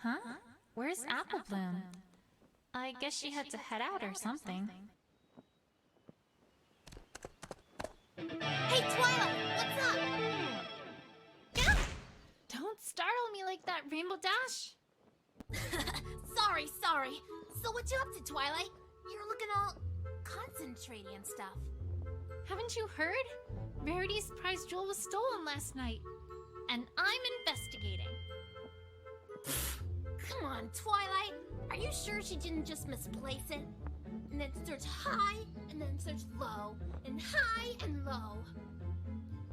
Huh? Where's Apple Bloom? I guess she had to head out or something. Hey, Twilight! What's up? Yeah! Don't startle me like that, Rainbow Dash! Sorry. So what you up to, Twilight? You're looking all concentrated and stuff. Haven't you heard? Rarity's prize jewel was stolen last night. And I'm investigating. Come on, Twilight. Are you sure she didn't just misplace it? And then search high, and then search low, and high and low.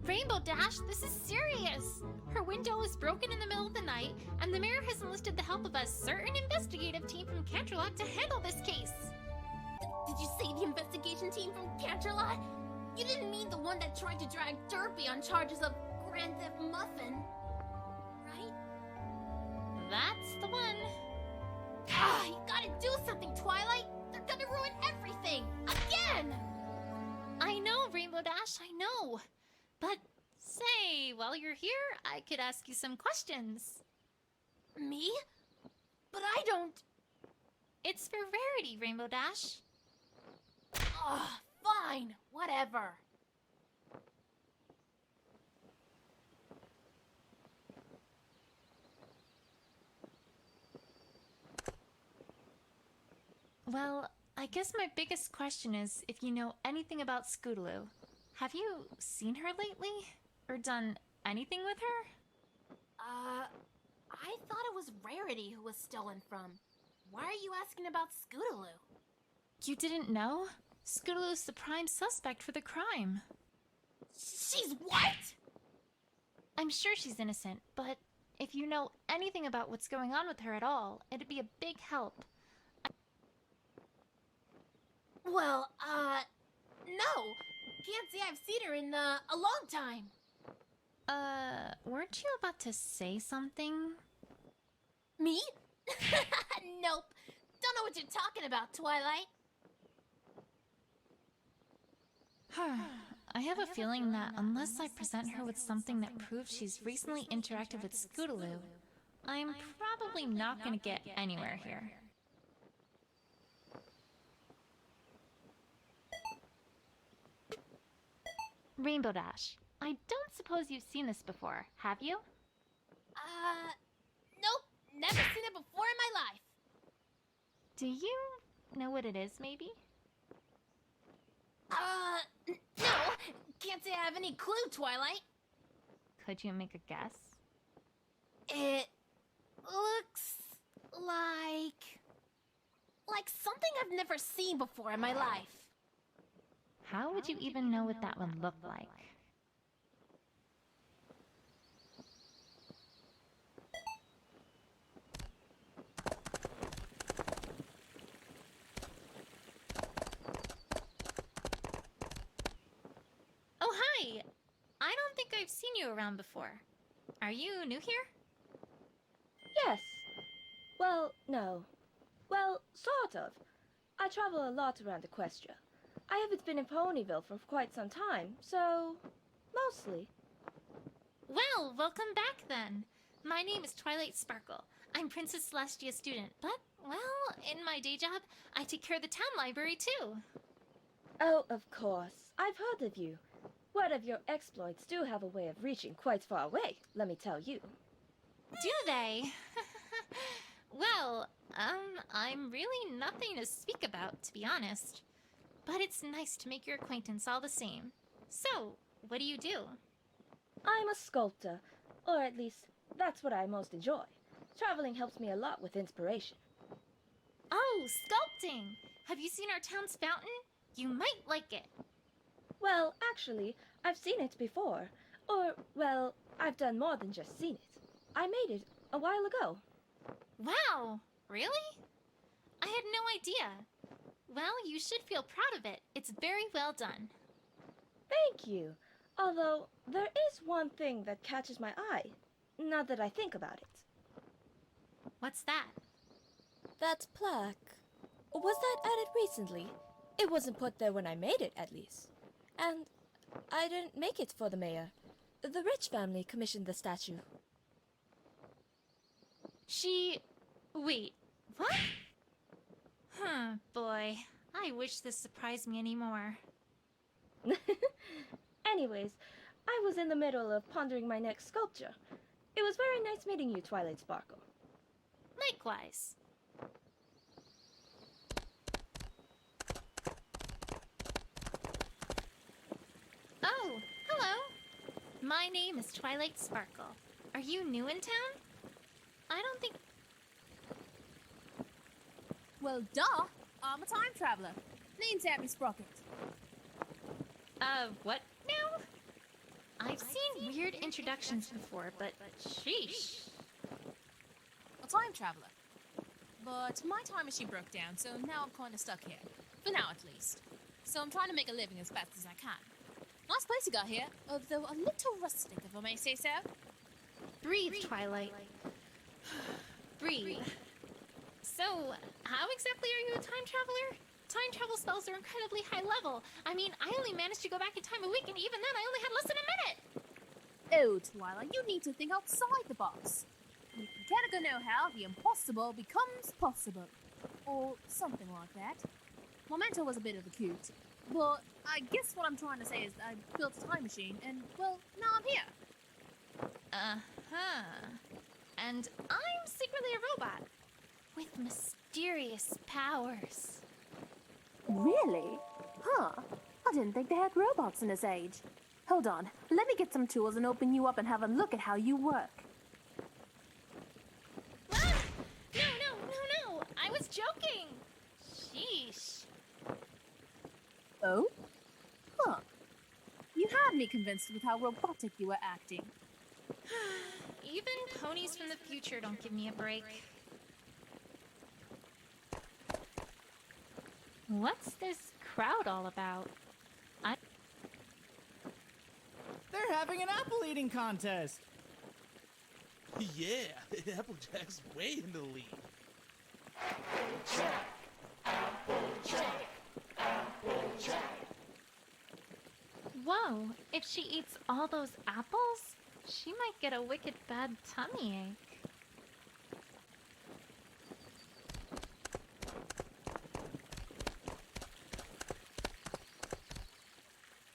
Rainbow Dash, this is serious! Her window was broken in the middle of the night, and the mayor has enlisted the help of a certain investigative team from Canterlot to handle this case. Did you say the investigation team from Canterlot? You didn't mean the one that tried to drag Derpy on charges of Grand Theft Muffin, right? That's the one. You gotta do something, Twilight! They're gonna ruin everything! Again! I know, Rainbow Dash, I know. But, say, while you're here, I could ask you some questions. Me? But I don't... It's for Rarity, Rainbow Dash. Fine. Whatever. Well, I guess my biggest question is if you know anything about Scootaloo. Have you seen her lately? Or done anything with her? I thought it was Rarity who was stolen from. Why are you asking about Scootaloo? You didn't know? Scootaloo's the prime suspect for the crime. She's what? I'm sure she's innocent, but if you know anything about what's going on with her at all, it'd be a big help. Well, no. Can't say I've seen her in, a long time. Weren't you about to say something? Me? Nope. Don't know what you're talking about, Twilight. I have a feeling that unless I present her with something that proves she's recently interacted with Scootaloo, I'm probably not going to get anywhere here. Rainbow Dash, I don't suppose you've seen this before, have you? Nope. Never seen it before in my life. Do you know what it is, maybe? No. Can't say I have any clue, Twilight. Could you make a guess? It looks like something I've never seen before in my life. How would you even know what that would look like? Oh, hi! I don't think I've seen you around before. Are you new here? Yes. Well, no. Well, sort of. I travel a lot around Equestria. I haven't been in Ponyville for quite some time, so... mostly. Well, welcome back then. My name is Twilight Sparkle. I'm Princess Celestia's student, but, well, in my day job, I take care of the town library too. Oh, of course. I've heard of you. Word of your exploits do have a way of reaching quite far away, let me tell you. Do they? Well, I'm really nothing to speak about, to be honest. But it's nice to make your acquaintance all the same. So, what do you do? I'm a sculptor, or at least, that's what I most enjoy. Traveling helps me a lot with inspiration. Oh, sculpting! Have you seen our town's fountain? You might like it. Well, actually, I've seen it before. Or, well, I've done more than just seen it. I made it a while ago. Wow! Really? I had no idea. Well, you should feel proud of it. It's very well done. Thank you. Although, there is one thing that catches my eye, now that I think about it. What's that? That plaque. Was that added recently? It wasn't put there when I made it, at least. And I didn't make it for the mayor. The rich family commissioned the statue. Wait, what? Boy. I wish this surprised me anymore. Anyways, I was in the middle of pondering my next sculpture. It was very nice meeting you, Twilight Sparkle. Likewise. Oh, hello. My name is Twilight Sparkle. Are you new in town? I don't think... Well, duh. I'm a time traveler. Name's Abby Sprocket. What now? I've seen weird introductions before, but sheesh. A time traveler. But my time machine broke down, so now I'm kind of stuck here. For now, at least. So I'm trying to make a living as fast as I can. Nice place you got here, although a little rustic, if I may say so. Breathe, Twilight. Breathe. So, how exactly are you a time traveler? Time travel spells are incredibly high level. I mean, I only managed to go back in time a week, and even then I only had less than a minute! Oh, Twilight, you need to think outside the box. You gotta know how the impossible becomes possible. Or something like that. My mentor was a bit of a coot. But I guess what I'm trying to say is I built a time machine, and, well, now I'm here. Uh-huh. And I'm secretly a robot. With mysterious powers. Really? Huh. I didn't think they had robots in this age. Hold on. Let me get some tools and open you up and have a look at how you work. Ah! No. I was joking. Sheesh. Oh? Huh. You had me convinced with how robotic you were acting. Even ponies from the future don't give me a break. What's this crowd all about? They're having an apple eating contest. Yeah, Applejack's way in the lead. Whoa, if she eats all those apples, she might get a wicked bad tummy ache.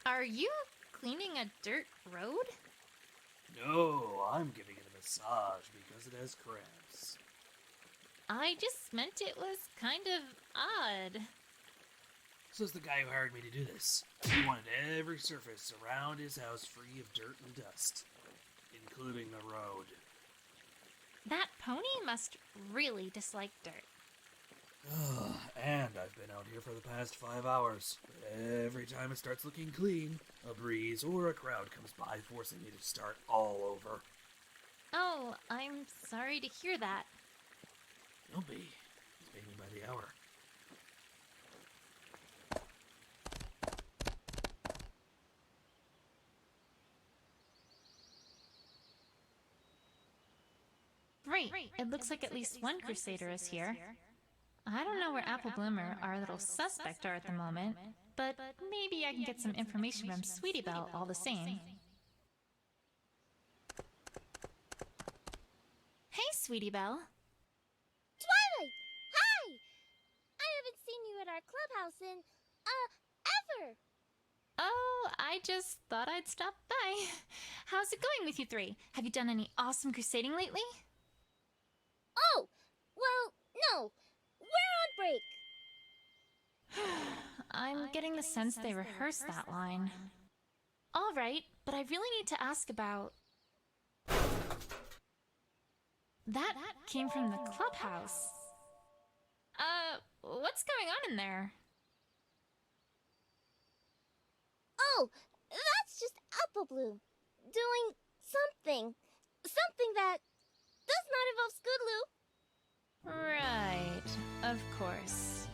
Are you cleaning a dirt road? No, I'm giving it a massage because it has cramps. I just meant it was kind of odd. Says the guy who hired me to do this. He wanted every surface around his house free of dirt and dust, including the road. That pony must really dislike dirt. And I've been out here for the past 5 hours. Every time it starts looking clean, a breeze or a crowd comes by forcing me to start all over. Oh, I'm sorry to hear that. Don't be. He's paying me by the hour. Right, it looks like at least one Crusader is here. I don't know where Apple Bloom or our little suspect are at the moment, but maybe I can get some information from Sweetie Belle all the same. Hey, Sweetie Belle. Twilight! Hi! I haven't seen you at our clubhouse in, ever! Oh, I just thought I'd stop by. How's it going with you three? Have you done any awesome crusading lately? Oh! Well, no. We're on break. I'm getting the sense they rehearsed that line. All right, but I really need to ask about... That came from the clubhouse. What's going on in there? Oh, that's just Apple Bloom. Doing something. Something that does not involve Scoodloo. Right, of course.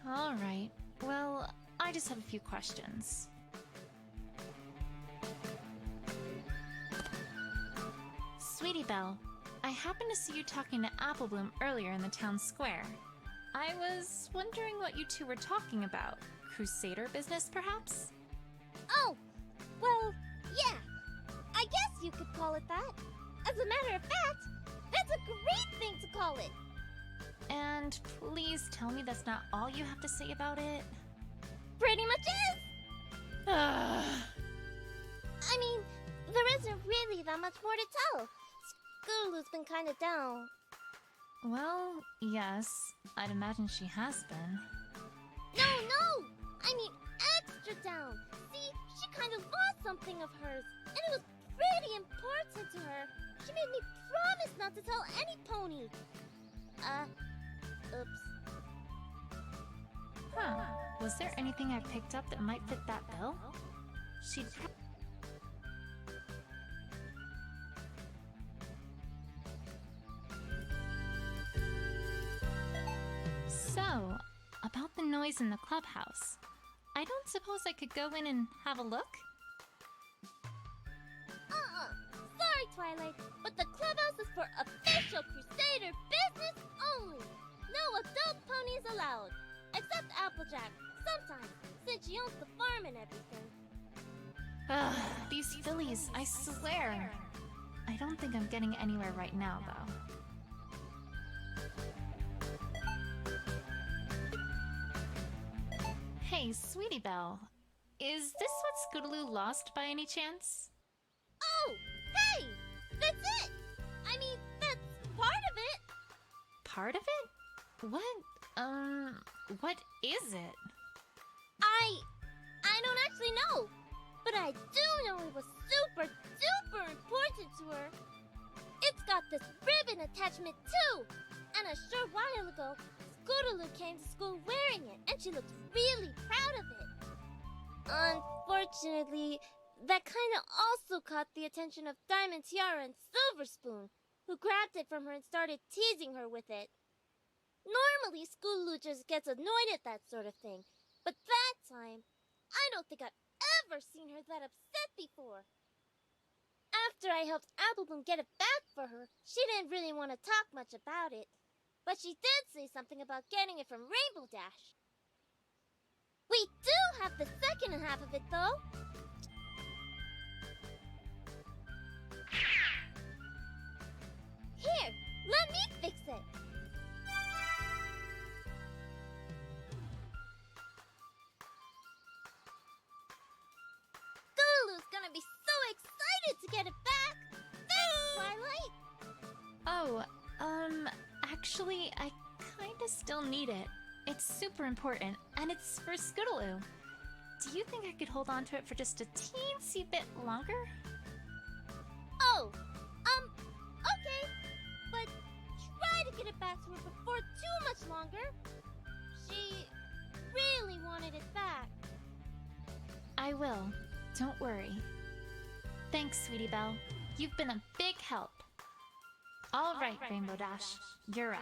All right, well, I just have a few questions. Sweetie Belle, I happened to see you talking to Applebloom earlier in the town square. I was wondering what you two were talking about. Crusader business, perhaps? Oh, well, yeah. I guess you could call it that. As a matter of fact, that's a great thing to call it. And please tell me that's not all you have to say about it. Pretty much is. I mean, there isn't really that much more to tell. Scootaloo's been kind of down. Well, yes, I'd imagine she has been. No! I mean extra down. See, she kind of lost something of hers, and it was pretty important to her. She made me promise not to tell any pony. Oops. Huh. Was there anything I picked up that might fit that bill? She'd So, about the noise in the clubhouse. I don't suppose I could go in and have a look? Sorry, Twilight, but the clubhouse is for official Crusader business only. No adult ponies allowed. Except Applejack, sometimes, since she owns the farm and everything. Ugh, these fillies, I swear. I don't think I'm getting anywhere right now, though. Hey, Sweetie Belle, is this what Scootaloo lost by any chance? Oh, hey! That's it! I mean, that's part of it! Part of it? What is it? I don't actually know. But I do know it was super duper important to her. It's got this ribbon attachment too. And a short while ago, Scootaloo came to school wearing it, and she looked really proud of it. Unfortunately, that kind of also caught the attention of Diamond Tiara and Silver Spoon, who grabbed it from her and started teasing her with it. Normally, Scootaloo just gets annoyed at that sort of thing, but that time, I don't think I've ever seen her that upset before. After I helped Applebloom get it back for her, she didn't really want to talk much about it. But she did say something about getting it from Rainbow Dash. We do have the second half of it, though. Here, let me fix it. Scootaloo's gonna be so excited to get it back. Thanks, Twilight. Oh, actually, I kinda still need it. It's super important, and it's for Scootaloo. Do you think I could hold on to it for just a teensy bit longer? Oh, okay. But try to get it back to her before too much longer. She really wanted it back. I will. Don't worry. Thanks, Sweetie Belle. You've been a big help. All right, Rainbow Dash. You're up.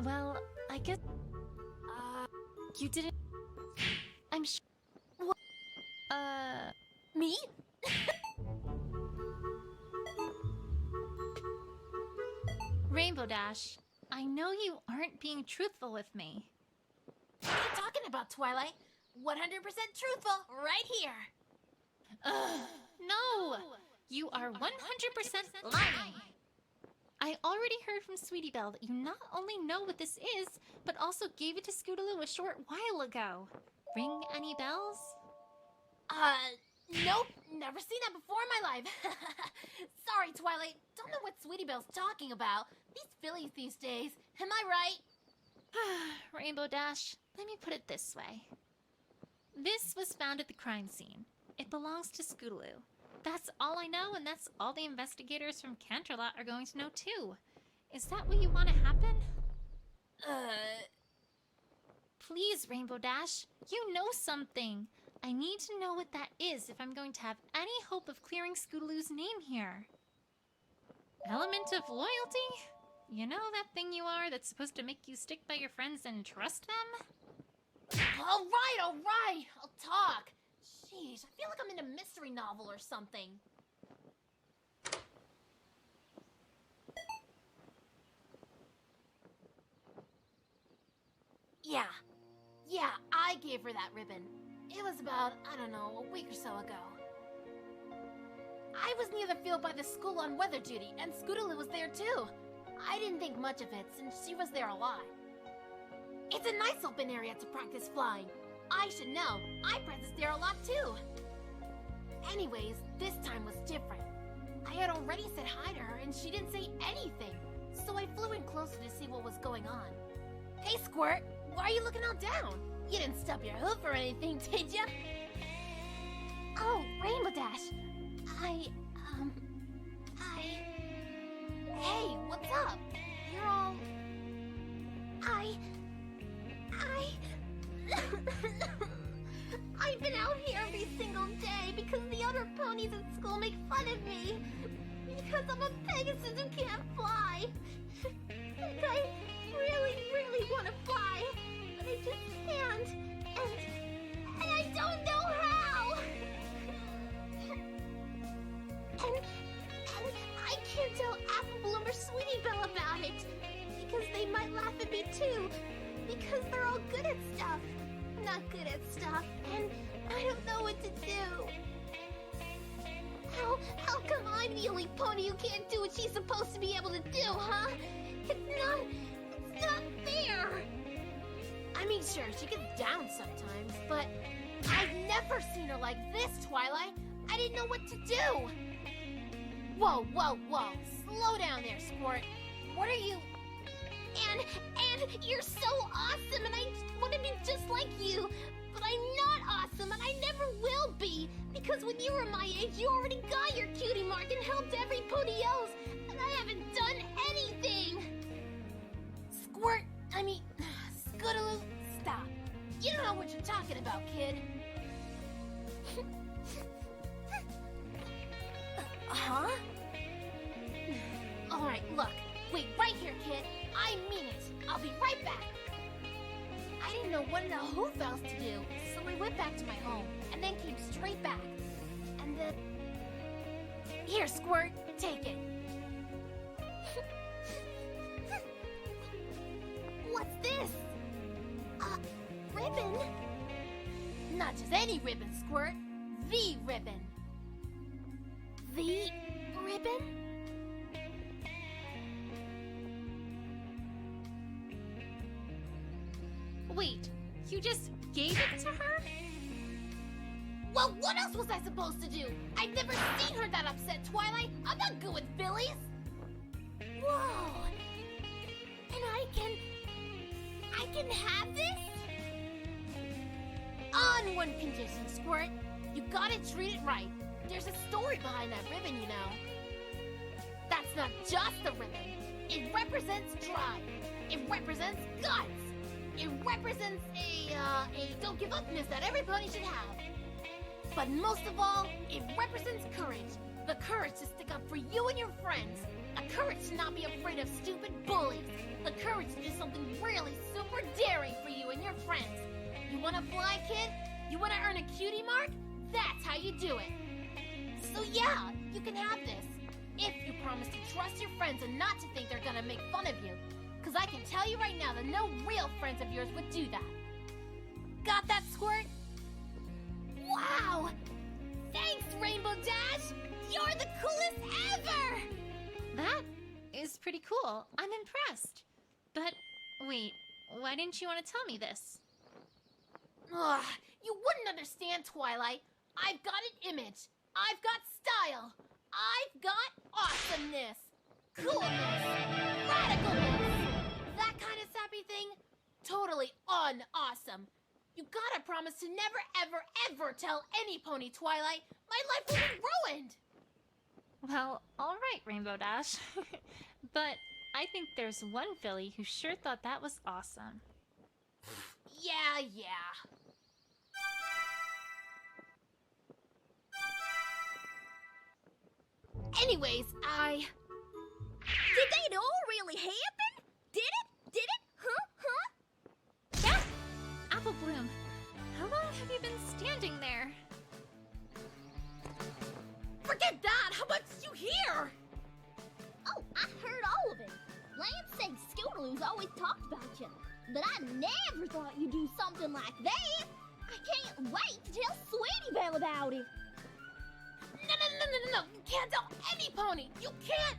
Well, I guess... you didn't... I'm sure... What? Me? Rainbow Dash, I know you aren't being truthful with me. What are you talking about, Twilight? 100% truthful, right here. No! You are 100% lying. I already heard from Sweetie Belle that you not only know what this is, but also gave it to Scootaloo a short while ago. Ring any bells? Nope, never seen that before in my life. Sorry, Twilight, don't know what Sweetie Belle's talking about. These fillies these days, am I right? Rainbow Dash, let me put it this way. This was found at the crime scene. It belongs to Scootaloo. That's all I know, and that's all the investigators from Canterlot are going to know too. Is that what you want to happen? Please, Rainbow Dash, you know something. I need to know what that is if I'm going to have any hope of clearing Scootaloo's name here. Element of loyalty? You know that thing you are that's supposed to make you stick by your friends and trust them? All right, I'll talk. Jeez, I feel like I'm in a mystery novel or something. Yeah, I gave her that ribbon. It was about, I don't know, a week or so ago. I was near the field by the school on weather duty, and Scootaloo was there too. I didn't think much of it since she was there a lot. It's a nice open area to practice flying. I should know. I practiced there a lot too. Anyways, this time was different. I had already said hi to her and she didn't say anything. So I flew in closer to see what was going on. Hey, Squirt, why are you looking all down? You didn't stub your hoof or anything, did ya? Oh, Rainbow Dash. Hey, what's up? You're all... I've been out here every single day because the other ponies at school make fun of me. Because I'm a Pegasus who can't fly. And I really, really want to fly. But I just can't. And I don't know how. And I can't tell Apple Bloom or Sweetie Belle about it. Because they might laugh at me too. Because they're all good at stuff. Not good at stuff, and I don't know what to do. How come I'm the only pony who can't do what she's supposed to be able to do, huh? It's not fair. I mean, sure, she gets down sometimes, but I've never seen her like this, Twilight. I didn't know what to do. Whoa. Slow down there, Squirt. What are you... And you're so awesome, and I want to be just like you. But I'm not awesome, and I never will be. Because when you were my age, you already got your cutie mark and helped every pony else. And I haven't done anything. Scootaloo, stop. You don't know what you're talking about, kid. Huh? Alright, look. Wait right here, kid. I mean it. I'll be right back. I didn't know what in the hoof else to do, so I went back to my home and then came straight back. And then... Here, Squirt, take it. What's this? Ribbon? Not just any ribbon, Squirt. The ribbon. The ribbon? Wait, you just gave it to her? Well, what else was I supposed to do? I've never seen her that upset, Twilight. I'm not good with fillies. Whoa. And I can have this? On one condition, Squirt. You gotta treat it right. There's a story behind that ribbon, you know. That's not just a ribbon. It represents drive. It represents guts. It represents a don't give upness that every pony should have. But most of all, it represents courage. The courage to stick up for you and your friends. A courage to not be afraid of stupid bullies. The courage to do something really super daring for you and your friends. You wanna fly, kid? You wanna earn a cutie mark? That's how you do it. So yeah, you can have this. If you promise to trust your friends and not to think they're gonna make fun of you. Because I can tell you right now that no real friends of yours would do that. Got that, Squirt? Wow! Thanks, Rainbow Dash! You're the coolest ever! That is pretty cool. I'm impressed. But wait, why didn't you want to tell me this? Ugh, you wouldn't understand, Twilight. I've got an image. I've got style. I've got awesomeness. Coolness. Radicalness. That kind of sappy thing? Totally un-awesome. You gotta promise to never, ever, ever tell any pony, Twilight. My life will be ruined. Well, all right, Rainbow Dash. But I think there's one filly who sure thought that was awesome. Yeah. Anyways, Did it all really happen? Did it? Did it? Huh? Yeah! Apple Bloom, how long have you been standing there? Forget that! How much did you hear? Oh, I heard all of it. Lance said Scootaloo's always talked about you, but I never thought you'd do something like that. I can't wait to tell Sweetie Belle about it. No. You can't tell any pony. You can't.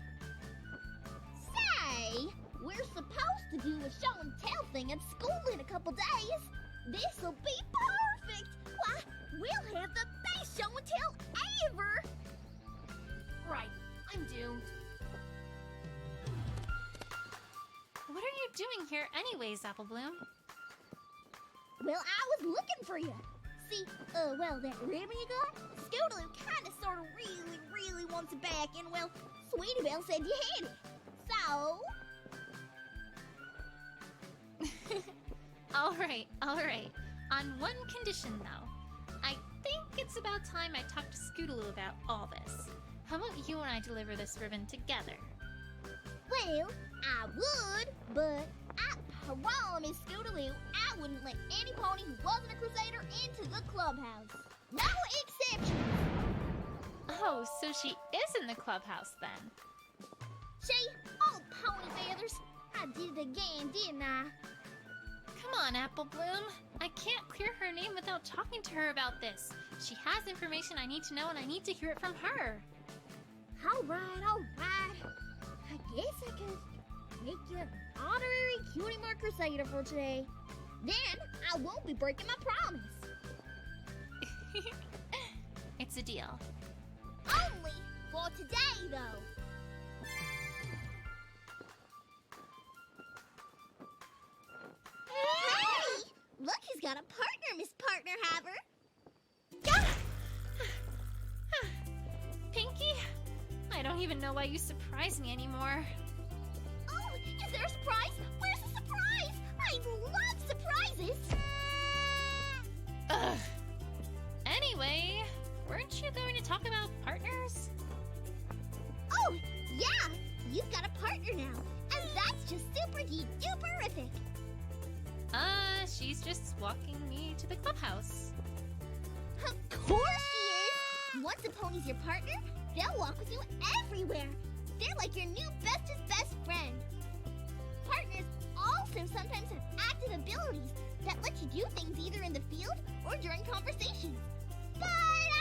Say, we're supposed to do a show and tell thing at school in a couple days. This'll be perfect. Why, we'll have the best show and tell ever. Right. I'm doomed. What are you doing here anyways, Apple Bloom? Well, I was looking for you. See, well, that ribbon you got? Scootaloo kinda sorta really wants it back, and well, Sweetie Belle said you had it. So... All right. On one condition, though. I think it's about time I talked to Scootaloo about all this. How about you and I deliver this ribbon together? Well, I would, but I promise Scootaloo I wouldn't let any pony who wasn't a Crusader into the clubhouse. No exceptions. Oh, so she is in the clubhouse then. See, old pony feathers. I did it again, didn't I? Come on, Apple Bloom. I can't clear her name without talking to her about this. She has information I need to know, and I need to hear it from her. All right. I guess I could make you an honorary Cutie Mark Crusader for today. Then I won't be breaking my promise. It's a deal. Only for today, though. Hey! Look who's got a partner, Miss Partner Haver. Pinky? I don't even know why you surprise me anymore. Oh, is there a surprise? Where's the surprise? I love surprises. Ugh. Anyway, weren't you going to talk about partners? Oh, yeah! You've got a partner now, and that's just super-duperific. She's just walking me to the clubhouse. Of course she is! Once a pony's your partner, they'll walk with you everywhere. They're like your new bestest best friend. Partners also sometimes have active abilities that let you do things either in the field or during conversations. But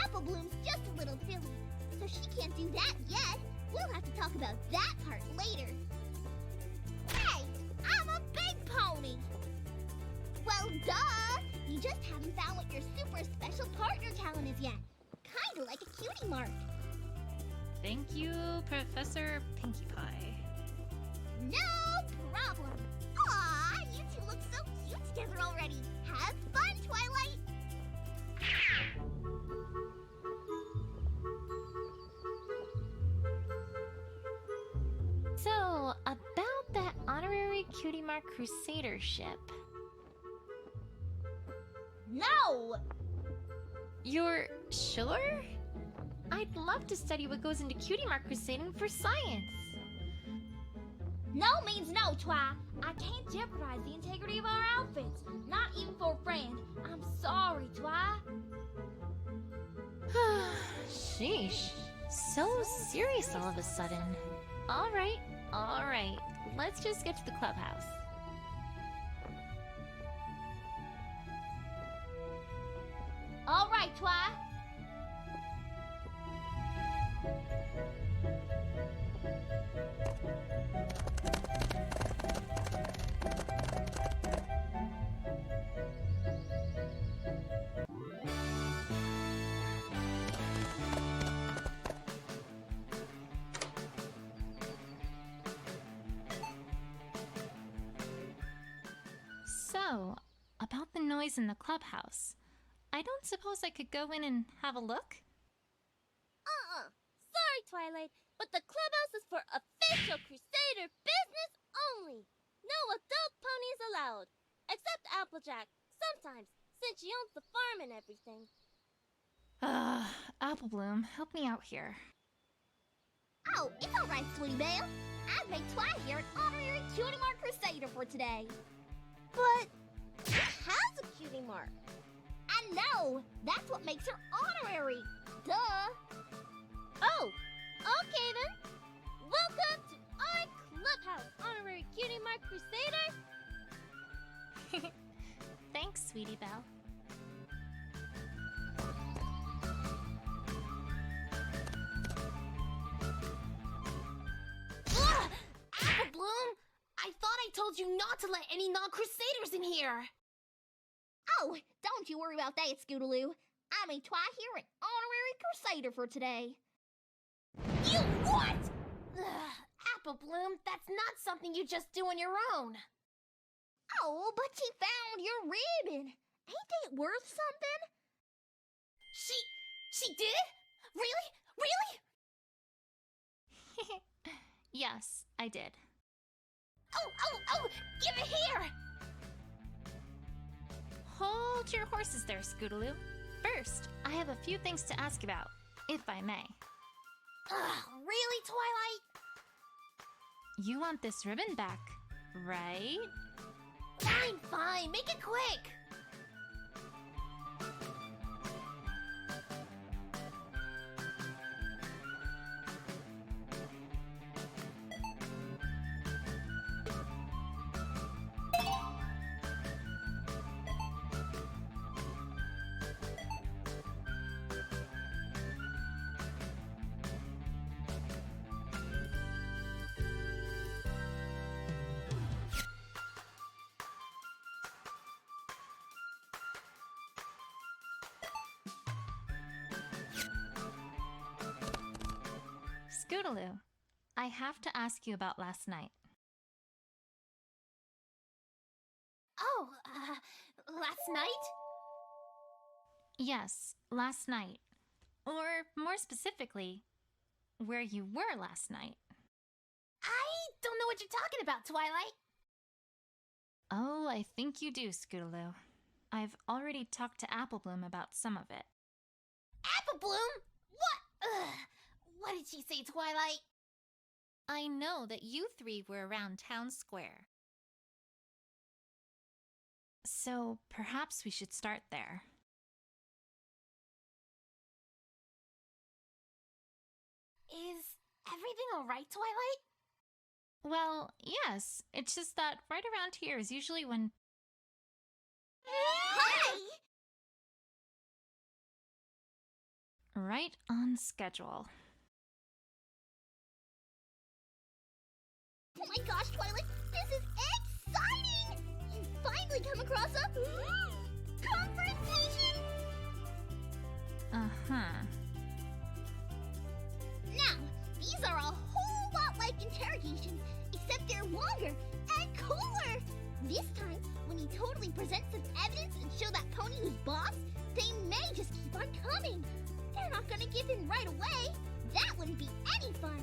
Apple Bloom's just a little silly, so she can't do that yet. We'll have to talk about that part later. Hey, I'm a big pony! Well, duh! You just haven't found what your super special partner talent is yet. Kinda like a cutie mark. Thank you, Professor Pinkie Pie. No problem. Aw, you two look so cute together already. Have fun, Twilight. So, about that honorary Cutie Mark Crusader ship. No! You're sure? I'd love to study what goes into Cutie Mark Crusading for science. No means no, Twi. I can't jeopardize the integrity of our outfits. Not even for a friend. I'm sorry, Twi. Sheesh. So serious all of a sudden. All right. Let's just get to the clubhouse. All right, Twi. So, about the noise in the clubhouse. I don't suppose I could go in and have a look? Sorry, Twilight, but the clubhouse is for official Crusader business only. No adult ponies allowed. Except Applejack, sometimes, since she owns the farm and everything. Apple Bloom, help me out here. Oh, it's alright, Sweetie Belle. I've made Twi here an honorary Cutie Mark Crusader for today. But she has a cutie mark. I know! That's what makes her honorary. Duh! Oh, okay then. Welcome to our clubhouse, honorary cutie mark crusader. Thanks, Sweetie Belle. Ugh! Apple Bloom! I thought I told you not to let any non-Crusaders in here! Oh, don't you worry about that, Scootaloo. I made Twi here an honorary Crusader for today. You what? Ugh, Apple Bloom, that's not something you just do on your own. Oh, but she found your ribbon. Ain't it worth something? She did? Really? Really? Yes, I did. Oh, give it here! Hold your horses there, Scootaloo. First, I have a few things to ask about, if I may. Ugh, really, Twilight? You want this ribbon back, right? Fine, make it quick! Scootaloo, I have to ask you about last night. Oh, last night? Yes, last night. Or more specifically, where you were last night. I don't know what you're talking about, Twilight. Oh, I think you do, Scootaloo. I've already talked to Apple Bloom about some of it. Apple Bloom? What? Ugh. What did she say, Twilight? I know that you three were around town square. So perhaps we should start there. Is everything alright, Twilight? Well, yes. It's just that right around here is usually when... Hi! Right on schedule. Oh my gosh, Twilight, this is exciting! You finally come across a confrontation! Uh-huh. Now, these are a whole lot like interrogations, except they're longer and cooler! This time, when you totally present some evidence and show that pony who's boss, they may just keep on coming. They're not gonna give in right away. That wouldn't be any fun.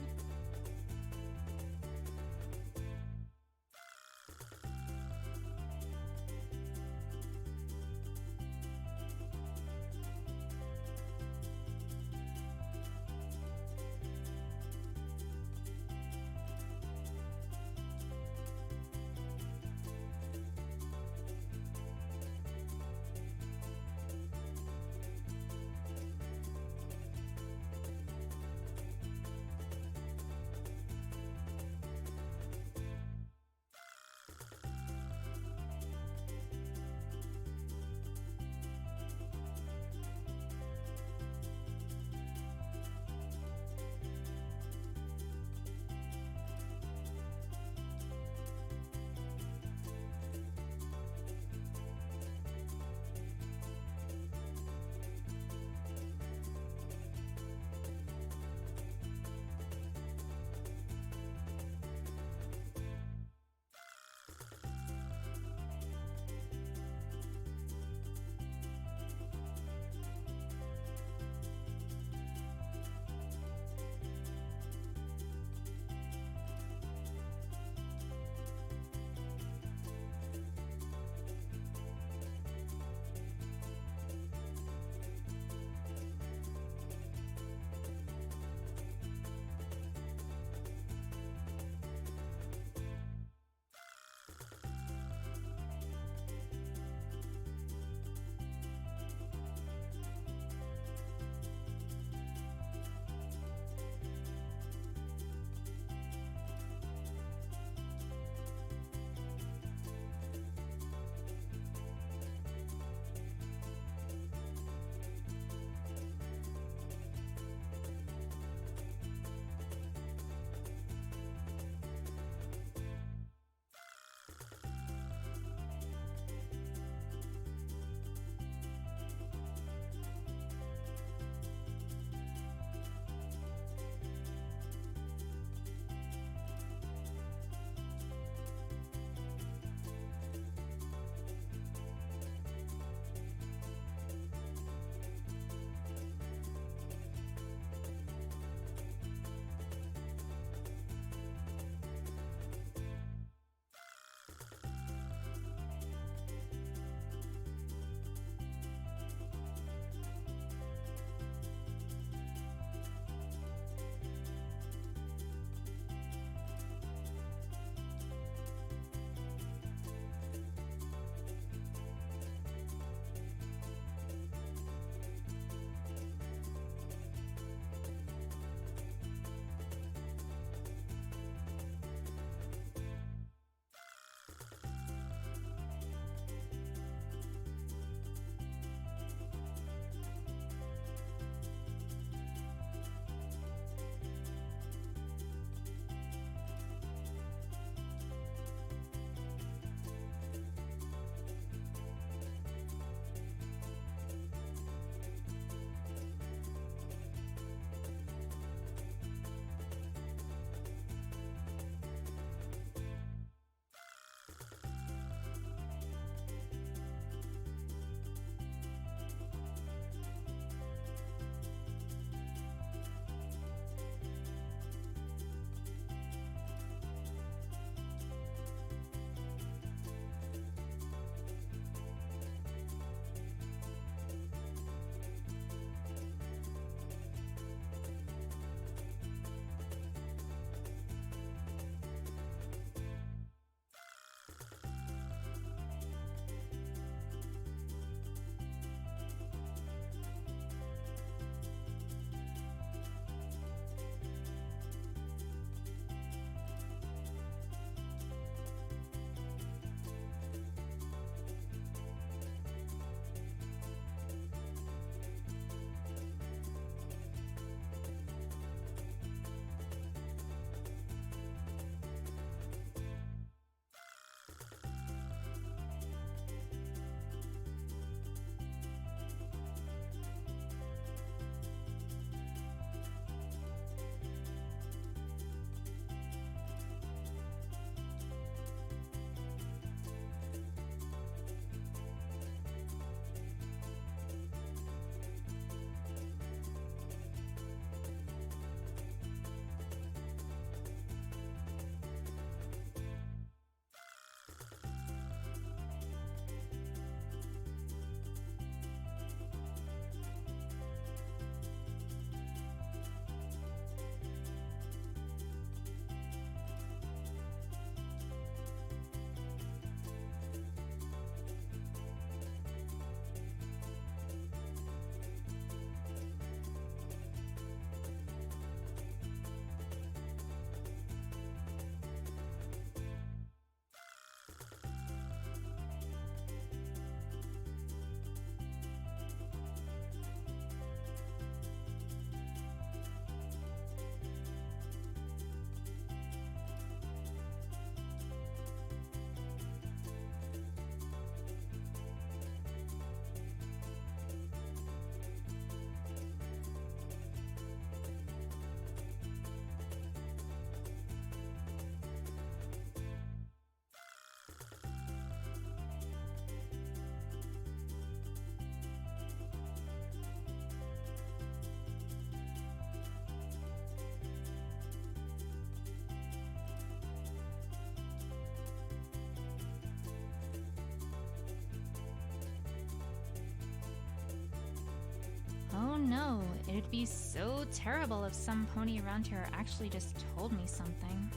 no, it'd be so terrible if some pony around here actually just told me something.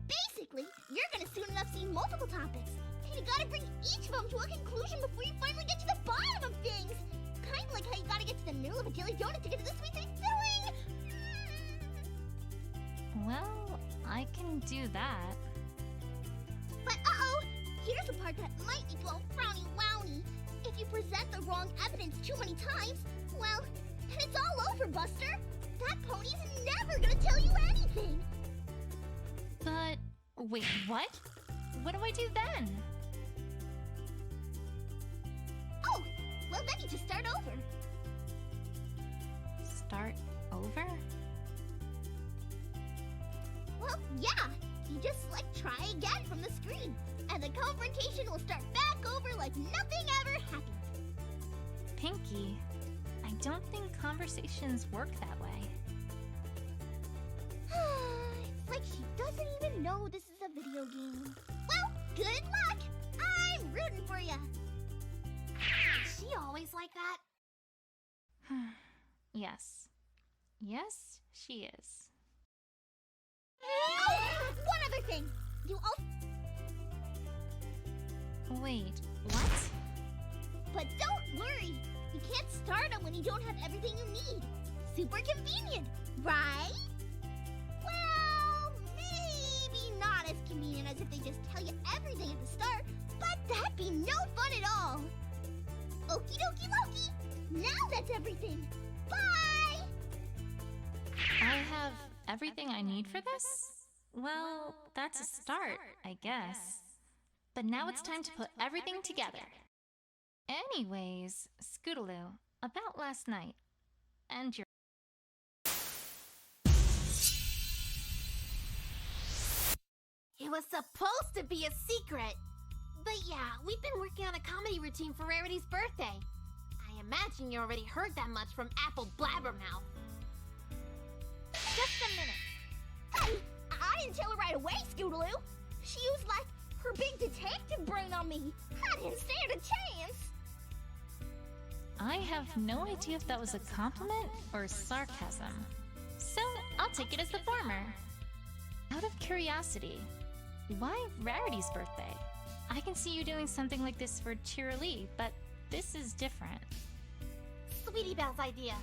Basically, you're gonna soon enough see multiple topics, and you gotta bring each of them to a conclusion before you finally get to the bottom of things. Kind of like how you gotta get to the middle of a jelly donut to get to the sweet sweet filling. Well, I can do that. But here's a part that might make you all frowny wowny. If you present the wrong evidence too many times, well, then it's all over, Buster. That pony's never gonna tell you anything. But, wait, what? What do I do then? Oh, well then you just start over. Start over? Well, yeah, you just try again from the screen, and the confrontation will start back over like nothing ever happened. Pinky, I don't think conversations work that way. It's like she doesn't even know this is a video game. Well, good luck! I'm rooting for you. Is she always like that? Yes. Yes, she is. Oh, one other thing. You all... Wait, what? But don't worry. You can't start them when you don't have everything you need. Super convenient, right? Well, maybe not as convenient as if they just tell you everything at the start, but that'd be no fun at all. Okie dokie Loki. Now that's everything. Bye! I have everything I need for this? Well, that's a start, I guess. But now it's time to put everything together. Anyways, Scootaloo, about last night. And your... It was supposed to be a secret. But yeah, we've been working on a comedy routine for Rarity's birthday. I imagine you already heard that much from Apple Blabbermouth. Just a minute. Hey, I didn't tell her right away, Scootaloo. She used, her big detective brain on me. I didn't stand a chance. I have no idea if that was a compliment or sarcasm. So, I'll take it as the former. Out of curiosity, why Rarity's birthday? I can see you doing something like this for Cheerilee, but this is different. Sweetie Belle's idea.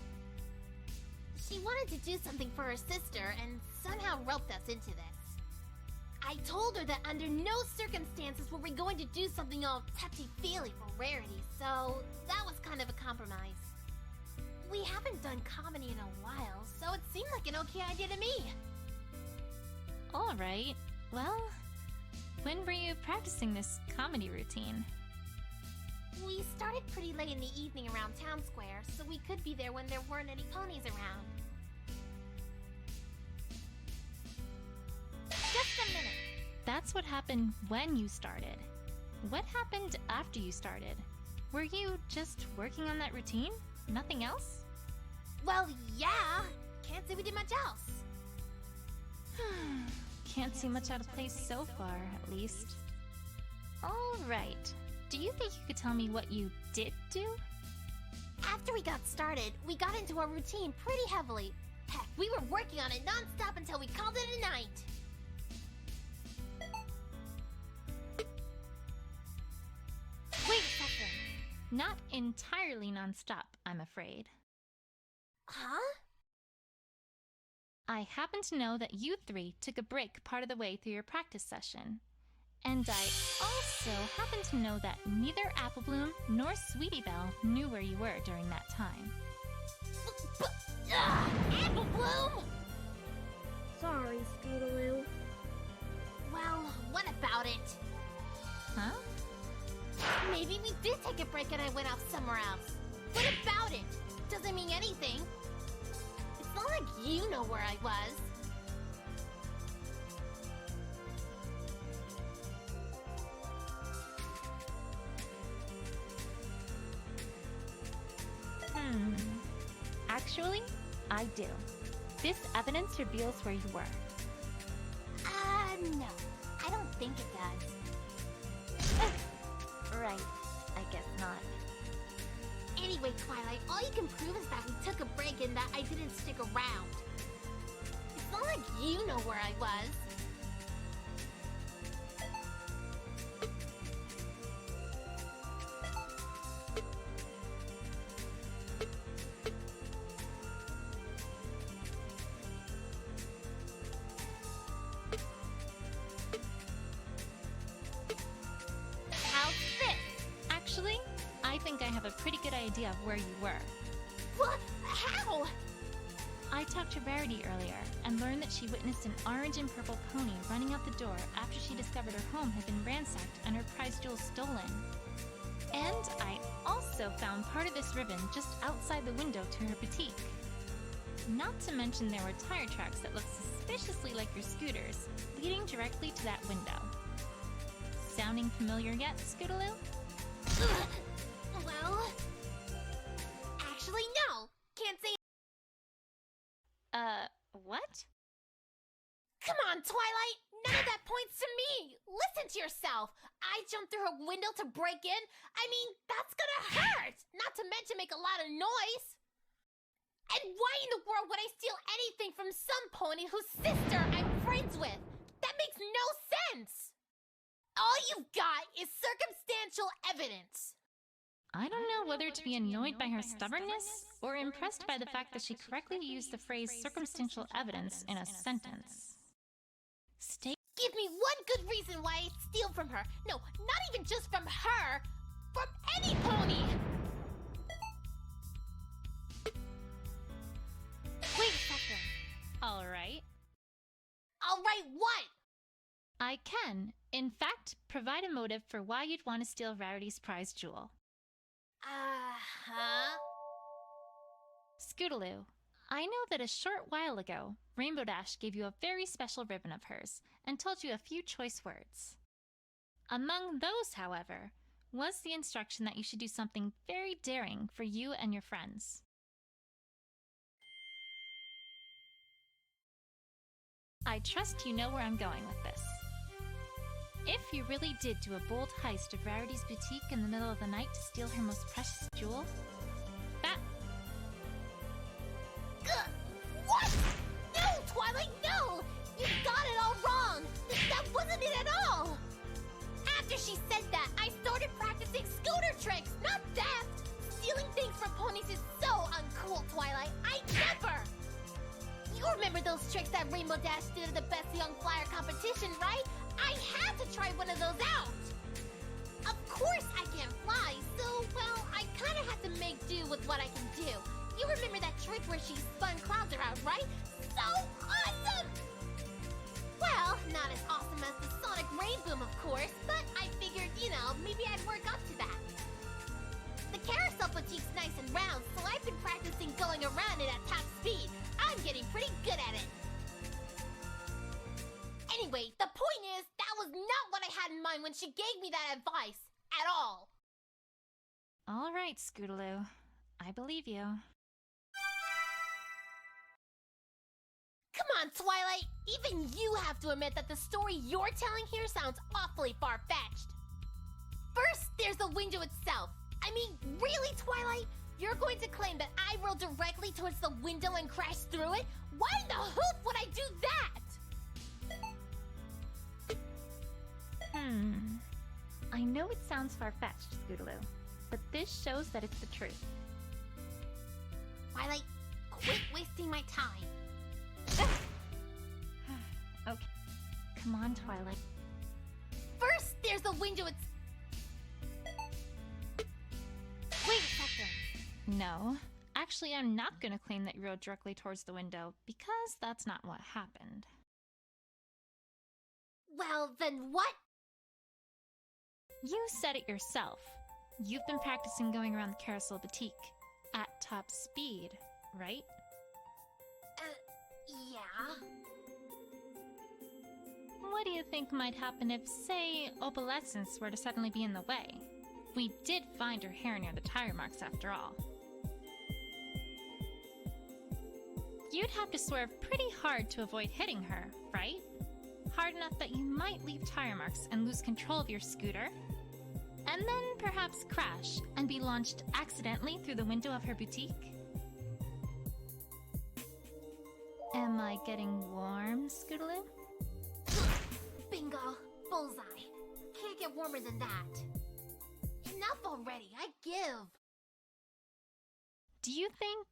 She wanted to do something for her sister and somehow roped us into this. I told her that under no circumstances were we going to do something all touchy-feely for Rarity, so that was kind of a compromise. We haven't done comedy in a while, so it seemed like an okay idea to me. Alright, well, when were you practicing this comedy routine? We started pretty late in the evening around Town Square, so we could be there when there weren't any ponies around. Just a minute. That's what happened when you started. What happened after you started? Were you just working on that routine? Nothing else? Well, yeah. Can't say we did much else. Can't see much out of place so far, at least. Alright. Do you think you could tell me what you did do? After we got started, we got into our routine pretty heavily. Heck, we were working on it non-stop until we called it a night. Wait a second. Not entirely non-stop, I'm afraid. Huh? I happen to know that you three took a break part of the way through your practice session. And I also happen to know that neither Apple Bloom nor Sweetie Belle knew where you were during that time. Apple Bloom! Sorry, Scootaloo. Well, what about it? Huh? Maybe we did take a break and I went off somewhere else. What about it? Doesn't mean anything. It's not like you know where I was. Actually, I do. This evidence reveals where you were. No. I don't think it does. Right. I guess not. Anyway, Twilight, all you can prove is that we took a break and that I didn't stick around. It's not like you know where I was. How's this? Actually, I think I have a pretty good idea of where you were. What? How? I talked to Rarity earlier and learned that she witnessed an orange and purple pony running out the door after she discovered her home had been ransacked and her prized jewels stolen. And I also found part of this ribbon just outside the window to her boutique. Not to mention there were tire tracks that looked suspiciously like your scooter's, leading directly to that window. Sounding familiar yet, Scootaloo? Well... Actually, no! Can't say... What? Come on, Twilight! None of that points to me! Listen to yourself! I jumped through her window to break in? I mean, that's gonna hurt! Not to mention make a lot of noise! And why in the world would I steal anything from some pony whose sister I'm friends with? That makes no sense! All you've got is circumstantial evidence! I don't know whether to be annoyed by her stubbornness or impressed by the fact that she correctly used the phrase circumstantial evidence in a sentence. Give me one good reason why I'd steal from her. No, not even just from her. From any pony! Wait a second. Alright. Alright, what? I can, in fact, provide a motive for why you'd want to steal Rarity's prized jewel. Uh-huh. Scootaloo, I know that a short while ago, Rainbow Dash gave you a very special ribbon of hers and told you a few choice words. Among those, however, was the instruction that you should do something very daring for you and your friends. I trust you know where I'm going with this. If you really did do a bold heist of Rarity's boutique in the middle of the night to steal her most precious jewel, that... What? No, Twilight, no! You got it all wrong! That wasn't it at all! After she said that, I started practicing scooter tricks, not theft! Stealing things from ponies is so uncool, Twilight. I never! You remember those tricks that Rainbow Dash did at the Best Young Flyer competition, right? I had to try one of those out! Of course I can't fly, so, well, I kinda had to make do with what I can do. You remember that trick where she spun clouds around, right? So awesome! Well, not as awesome as the Sonic Rain Boom, of course, but I figured, maybe I'd work up to that. The carousel boutique's nice and round, so I've been practicing going around it at top speed. I'm getting pretty good at it. Anyway, the point is, that was not what I had in mind when she gave me that advice. At all. All right, Scootaloo. I believe you. Come on, Twilight! Even you have to admit that the story you're telling here sounds awfully far-fetched. First, there's the window itself. I mean, really, Twilight? You're going to claim that I rolled directly towards the window and crashed through it? Why in the hoop would I do that? I know it sounds far-fetched, Scootaloo, but this shows that it's the truth. Twilight, quit wasting my time. Okay. Come on, Twilight. First, there's the window Wait a second. No. Actually, I'm not going to claim that you rode directly towards the window, because that's not what happened. Well, then what? You said it yourself. You've been practicing going around the Carousel Boutique at top speed, right? Yeah. What do you think might happen if, say, Opalescence were to suddenly be in the way? We did find her hair near the tire marks after all. You'd have to swerve pretty hard to avoid hitting her, right? Hard enough that you might leave tire marks and lose control of your scooter. and then perhaps crash and be launched accidentally through the window of her boutique? Am I getting warm, Scootaloo? Bingo! Bullseye. Can't get warmer than that. Enough already, I give. Do you think,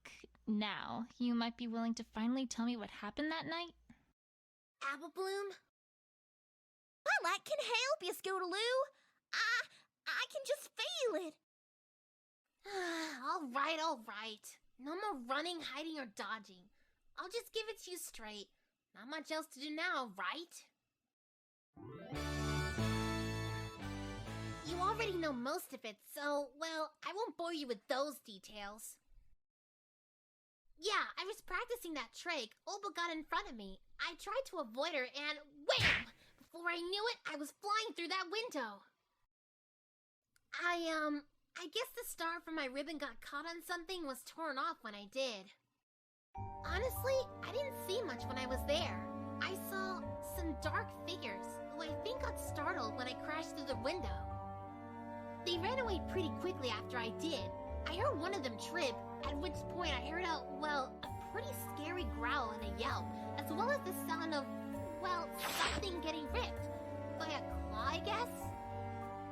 now, you might be willing to finally tell me what happened that night? Apple Bloom? Twilight can help you, Scootaloo. I can just feel it. All right. No more running, hiding, or dodging. I'll just give it to you straight. Not much else to do now, right? You already know most of it, so, well, I won't bore you with those details. Yeah, I was practicing that trick. Oba got in front of me. I tried to avoid her and wham! Before I knew it, I was flying through that window. I guess the star from my ribbon got caught on something, was torn off when I did. Honestly, I didn't see much when I was there. I saw some dark figures who I think got startled when I crashed through the window. They ran away pretty quickly after I did. I heard one of them trip, at which point I heard a pretty scary growl and a yelp, as well as the sound of, something getting ripped. By a claw, I guess?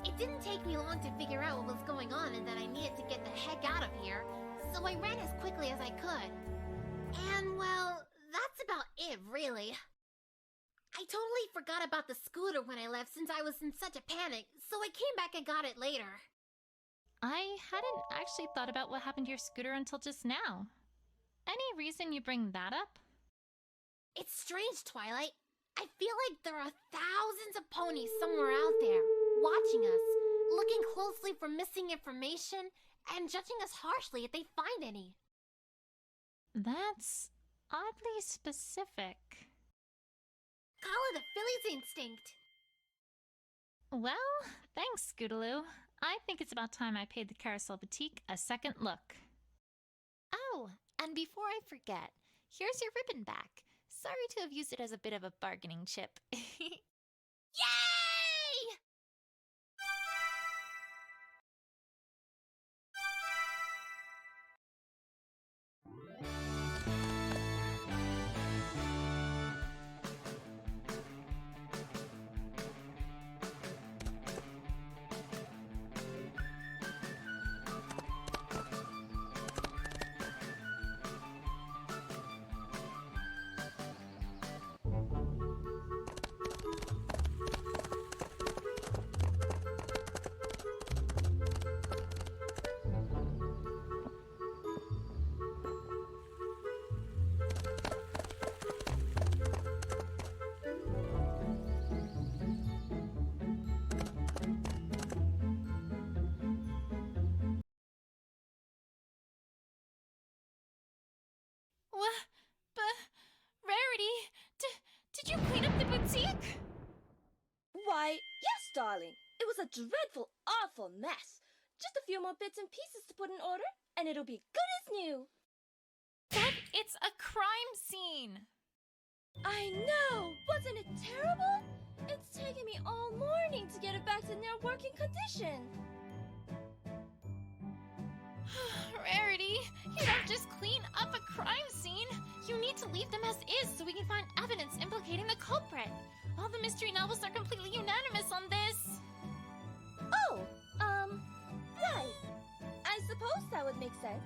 It didn't take me long to figure out what was going on and that I needed to get the heck out of here, so I ran as quickly as I could. And, that's about it, really. I totally forgot about the scooter when I left since I was in such a panic, so I came back and got it later. I hadn't actually thought about what happened to your scooter until just now. Any reason you bring that up? It's strange, Twilight. I feel like there are thousands of ponies somewhere out there, watching us, looking closely for missing information, and judging us harshly if they find any. That's oddly specific. Call it a filly's instinct. Well, thanks, Scootaloo. I think it's about time I paid the Carousel Boutique a second look. Oh, and before I forget, here's your ribbon back. Sorry to have used it as a bit of a bargaining chip. Yay! Rarity, did you clean up the boutique? Why, yes, darling. It was a dreadful, awful mess. Just a few more bits and pieces to put in order, and it'll be good as new. But it's a crime scene. I know! Wasn't it terrible? It's taken me all morning to get it back to near working condition. Rarity, you don't just clean up a crime scene. You need to leave them as is so we can find evidence implicating the culprit. All the mystery novels are completely unanimous on this. Oh, right. I suppose that would make sense.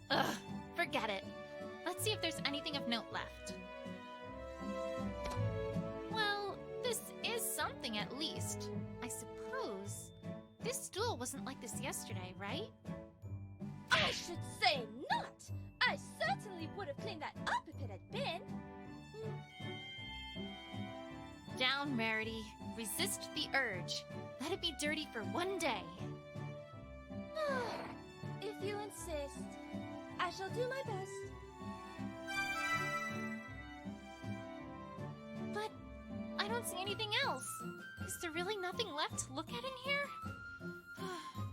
Ugh, forget it. Let's see if there's anything of note left. Well, this is something at least. I suppose. This stool wasn't like this yesterday, right? I should say not! I certainly would have cleaned that up if it had been. Down, Rarity. Resist the urge. Let it be dirty for one day. If you insist, I shall do my best. But I don't see anything else. Is there really nothing left to look at in here?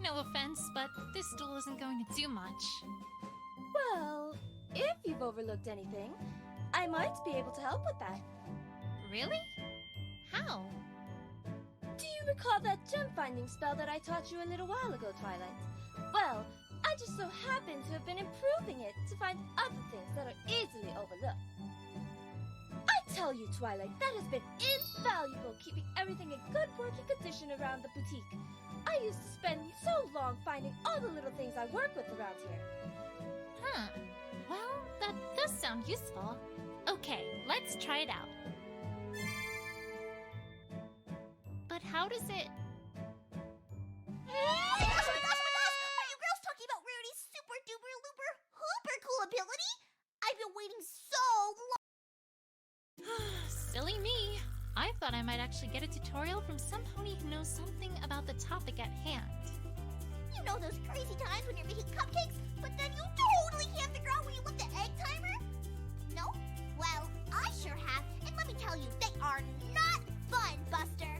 No offense, but this stool isn't going to do much. Well, if you've overlooked anything, I might be able to help with that. Really? How? Do you recall that gem-finding spell that I taught you a little while ago, Twilight? Well, I just so happen to have been improving it to find other things that are easily overlooked. I tell you, Twilight, that has been invaluable, keeping everything in good working condition around the boutique. I used to spend so long finding all the little things I work with around here. Huh. Well, that does sound useful. Okay, let's try it out. But how does it... Oh my gosh, oh my gosh, oh my gosh! Are you girls talking about Rarity's super duper looper hooper cool ability? I've been waiting so long. Silly me. I thought I might actually get a tutorial from some pony who knows something about the topic at hand. You know those crazy times when you're making cupcakes, but then you totally can't figure out where you left the egg timer? No? Well, I sure have, and let me tell you, they are not fun, Buster.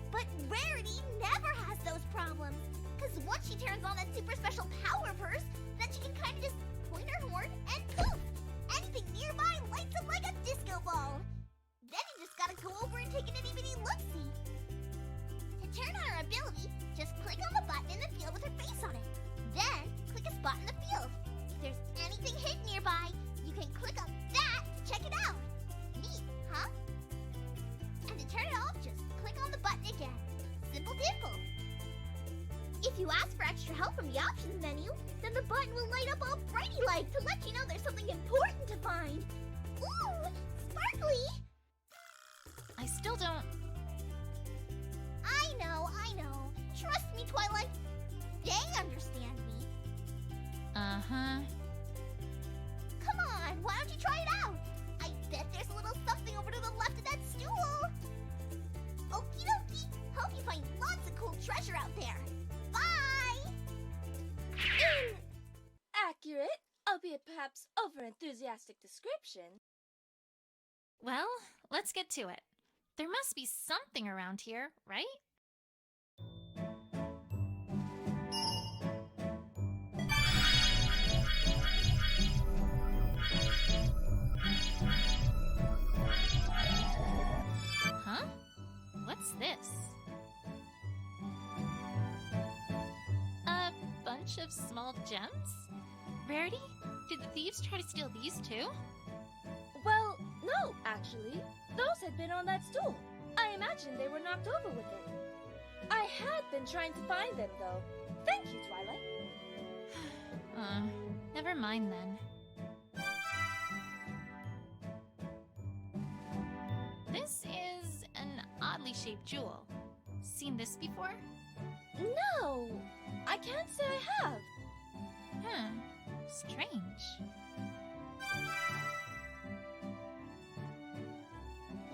But Rarity never has those problems, because once she turns on that super special power of hers, then she can kind of just point her horn and poof! Anything nearby lights up like a disco ball. Then you just gotta go over and take an itty-bitty look-see. To turn on her ability, just click on the button in the field with her face on it. Then, click a spot in the field. If there's anything hidden nearby, you can click on that to check it out. Neat, huh? And to turn it off, just click on the button again. Simple dimple. If you ask for extra help from the options menu, then the button will light up all brighty-like to let you know there's something important to find. Ooh, sparkly! I still don't... I know. Trust me, Twilight. They understand me. Uh-huh. Come on, why don't you try it out? I bet there's a little something over to the left of that stool. Okie dokie. Hope you find lots of cool treasure out there. Bye! Accurate, albeit perhaps over-enthusiastic description. Well, let's get to it. There must be something around here, right? Huh? What's this? A bunch of small gems? Rarity? Did the thieves try to steal these too? Well, no, actually. Those had been on that stool. I imagine they were knocked over with it. I had been trying to find them, though. Thank you, Twilight. Never mind then. This is an oddly shaped jewel. Seen this before? No, I can't say I have. Strange.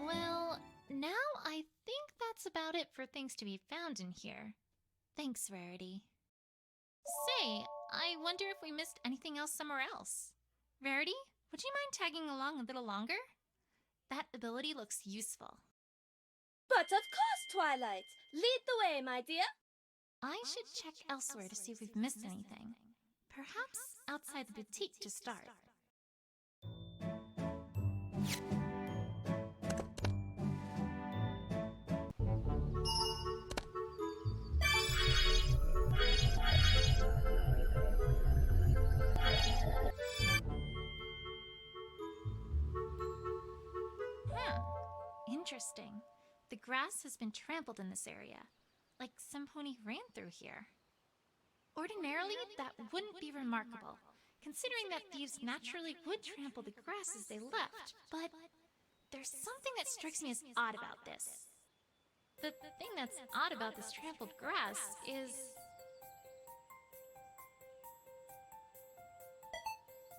Well, now I think that's about it for things to be found in here. Thanks, Rarity. Say, I wonder if we missed anything else somewhere else. Rarity, would you mind tagging along a little longer? That ability looks useful. But of course, Twilight. Lead the way, my dear. I should check elsewhere to see if we've missed anything. Perhaps outside the boutique to start. Interesting. The grass has been trampled in this area, like some pony ran through here. Ordinarily, that wouldn't be remarkable, considering that thieves naturally would trample the grass as they left, but there's something that strikes me as odd about this. The thing that's odd about this trampled grass is...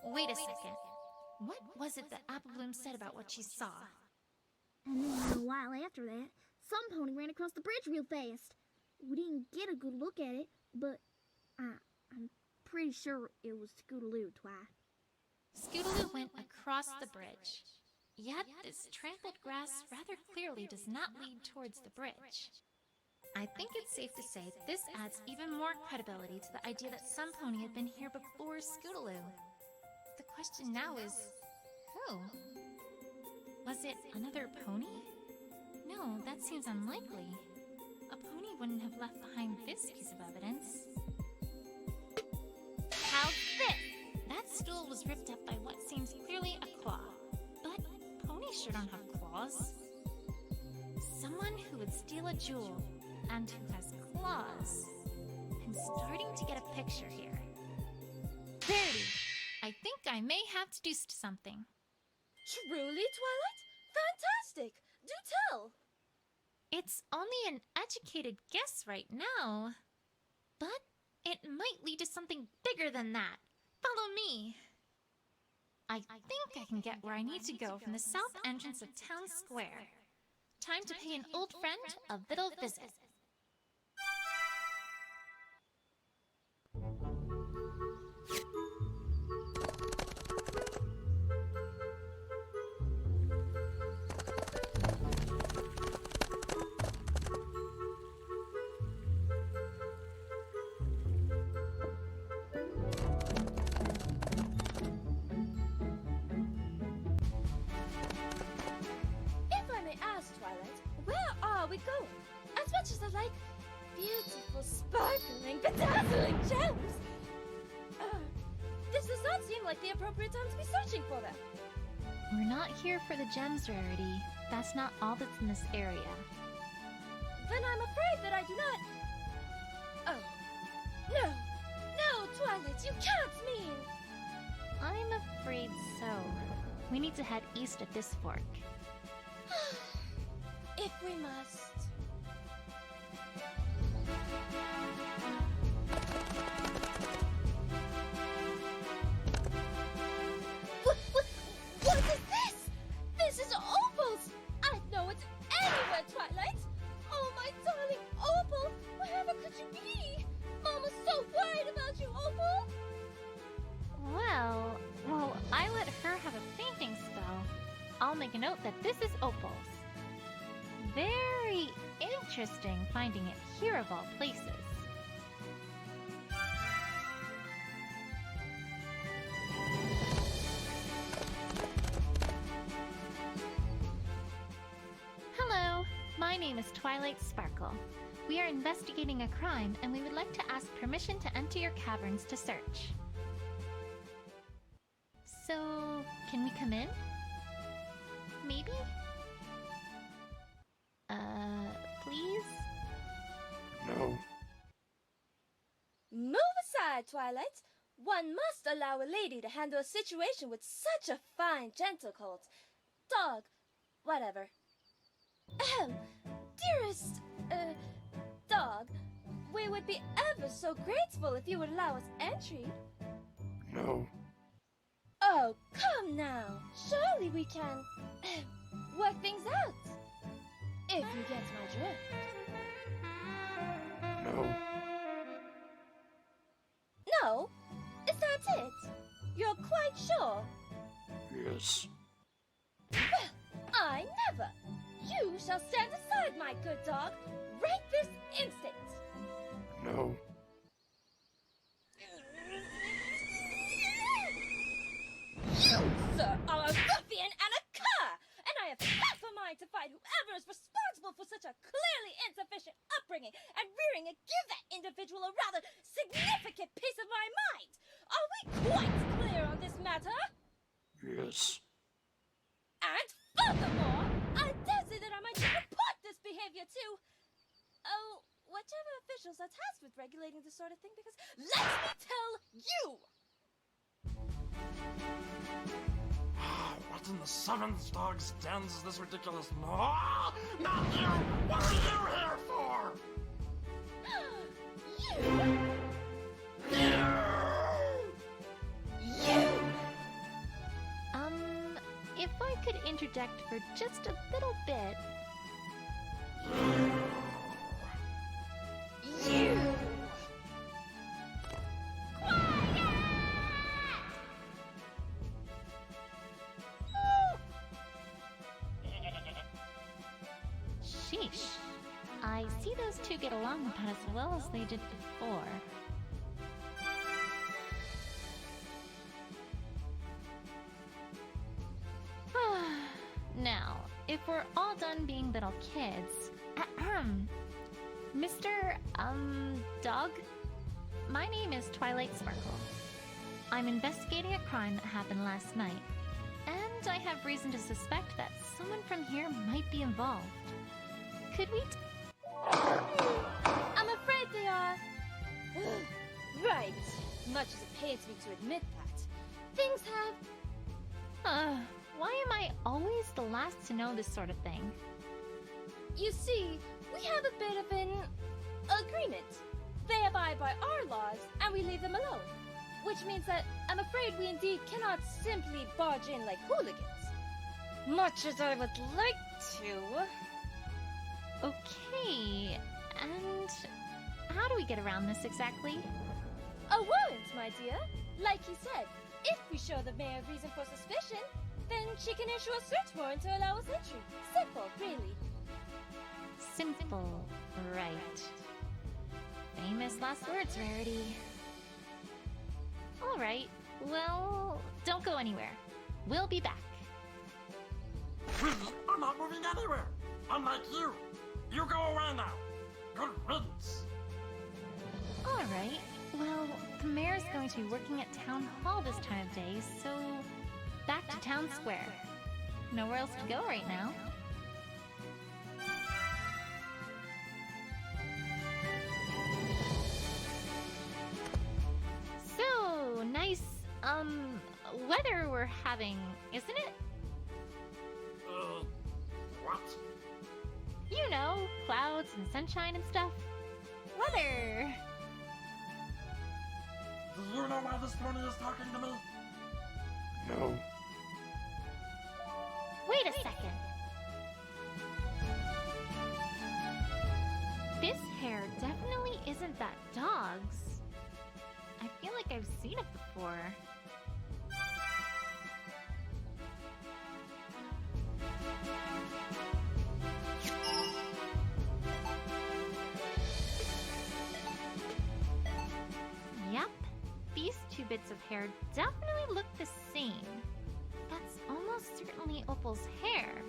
Wait a second. What was it that Apple Bloom said about what she saw? And then a while after that, some pony ran across the bridge real fast. We didn't get a good look at it, but I'm pretty sure it was Scootaloo, Twi. Scootaloo went across the bridge. Yet this trampled grass rather clearly does not lead towards the bridge. I think it's safe to say this adds even more credibility to the idea that some pony had been here before Scootaloo. The question now is, who? Was it another pony? No, that seems unlikely. wouldn't have left behind this piece of evidence. How's this? That stool was ripped up by what seems clearly a claw. But ponies sure don't have claws. Someone who would steal a jewel and who has claws. I'm starting to get a picture here. Verity, I think I may have deduced something. Truly, Twilight? Fantastic! Do tell! It's only an educated guess right now, but it might lead to something bigger than that. Follow me. I think I can get where I need to go from the south entrance of Town Square. Time to pay an old friend a little visit. If I may ask, Twilight, where are we going? As much as I like beautiful, sparkling, bedazzling gems, this does not seem like the appropriate time to be searching for them. We're not here for the gems, Rarity. That's not all that's in this area. Then I'm afraid that I do not... Oh. No! No, Twilight, you can't mean... I'm afraid so. We need to head east at this fork. If we must... What is this? This is Opal's! I know it's anywhere, Twilight! Oh, my darling Opal! Wherever could you be? Mama's so worried about you, Opal! Well, I let her have a fainting spell. I'll make a note that this is Opal's. Very interesting finding it here of all places. Hello, my name is Twilight Sparkle. We are investigating a crime and we would like to ask permission to enter your caverns to search. So, can we come in? Maybe? Please? No. Move aside, Twilight! One must allow a lady to handle a situation with such a fine, gentle colt. Dog, whatever. Ahem, dearest, dog, we would be ever so grateful if you would allow us entry. No. Oh, come now. Surely we can work things out. If you get my drift. No. No? Is that it? You're quite sure? Yes. Well, I never. You shall stand aside, my good dog, right this instant. No. You, sir, are a ruffian and a cur, and I have half a mind to find whoever is responsible for such a clearly insufficient upbringing and rearing and give that individual a rather significant piece of my mind. Are we quite clear on this matter? Yes. And furthermore, I dare say that I might report this behavior to, whichever officials are tasked with regulating this sort of thing, because let me tell you! What in the seventh dog stands is this ridiculous? No! Not you! What are you here for? You! If I could interject for just a little bit. You! Sheesh. I see those two get along about as well as they did before. Now, if we're all done being little kids, Mr. Dog? My name is Twilight Sparkle. I'm investigating a crime that happened last night, and I have reason to suspect that someone from here might be involved. Could we I'm afraid they are. Right. Much as it pains me to admit that. Things have. Why am I always the last to know this sort of thing? You see, we have a bit of an agreement. They abide by our laws, and we leave them alone. Which means that I'm afraid we indeed cannot simply barge in like hooligans. Much as I would like to. Okay, and how do we get around this exactly? A warrant, my dear. Like he said, if we show the mayor reason for suspicion, then she can issue a search warrant to allow us entry. Simple, really. Simple, right. Famous last words, Rarity. Alright, well, don't go anywhere. We'll be back. I'm not moving anywhere. Unlike you. You go away now. Good riddance. Alright, well, the mayor's going to be working at Town Hall this time of day, so back to Town Square. Nowhere else to go right now. So, nice, weather we're having, isn't it? What? You know, clouds and sunshine and stuff. Weather! Do you know why this pony is talking to me? No. Wait a second. This hair definitely isn't that dog's. I feel like I've seen it before. Yep, these two bits of hair definitely look the same. That's almost certainly Opal's hair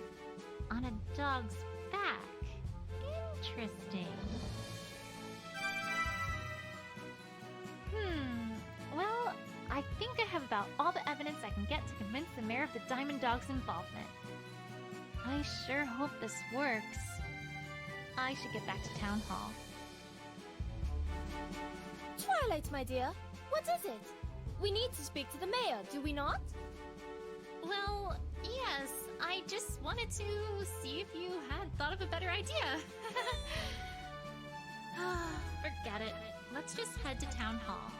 on a dog's back. Interesting. Well, I think I have about all the evidence I can get to convince the mayor of the Diamond Dog's involvement. I sure hope this works. I should get back to Town Hall. Twilight, my dear, what is it? We need to speak to the mayor, do we not? Well, yes, I just wanted to see if you had thought of a better idea. Forget it. Let's just head to Town Hall.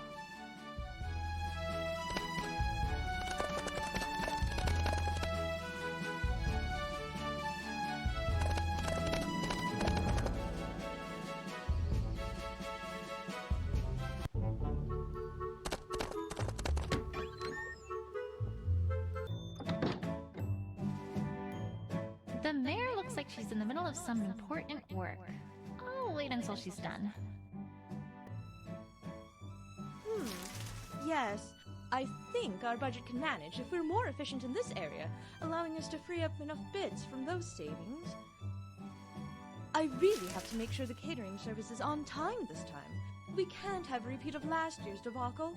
The mayor looks like she's in the middle of some important work. I'll wait until she's done. Yes, I think our budget can manage if we're more efficient in this area, allowing us to free up enough bits from those savings. I really have to make sure the catering service is on time this time. We can't have a repeat of last year's debacle.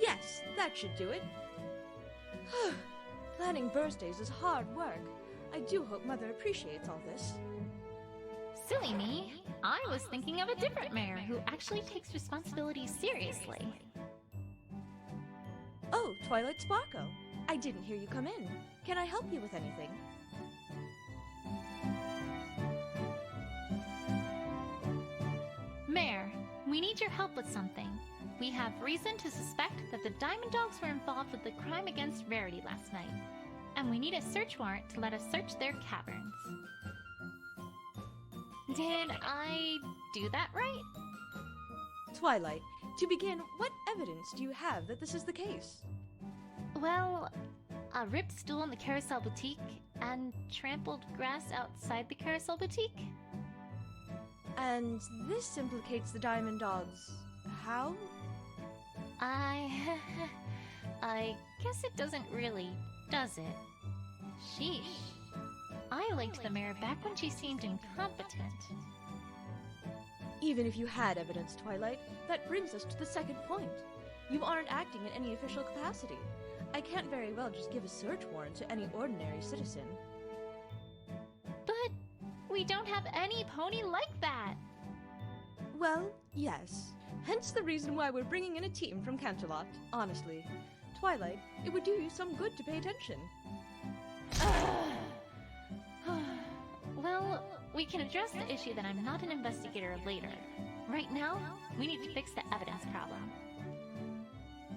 Yes, that should do it. Planning birthdays is hard work. I do hope Mother appreciates all this. Silly me. I was thinking of a different mayor who actually takes responsibility seriously. Oh, Twilight Sparkle. I didn't hear you come in. Can I help you with anything? Mayor, we need your help with something. We have reason to suspect that the Diamond Dogs were involved with the crime against Rarity last night, and we need a search warrant to let us search their caverns. Did I do that right? Twilight, to begin, what evidence do you have that this is the case? Well, a ripped stool in the Carousel Boutique and trampled grass outside the Carousel Boutique. And this implicates the Diamond Dogs. How? I guess it doesn't really, does it? Sheesh. I liked the mayor back when she seemed incompetent. Even if you had evidence, Twilight, that brings us to the second point. You aren't acting in any official capacity. I can't very well just give a search warrant to any ordinary citizen. But we don't have any pony like that. Well, yes. Hence the reason why we're bringing in a team from Canterlot, honestly. Twilight, it would do you some good to pay attention. Well, we can address the issue that I'm not an investigator later. Right now, we need to fix the evidence problem.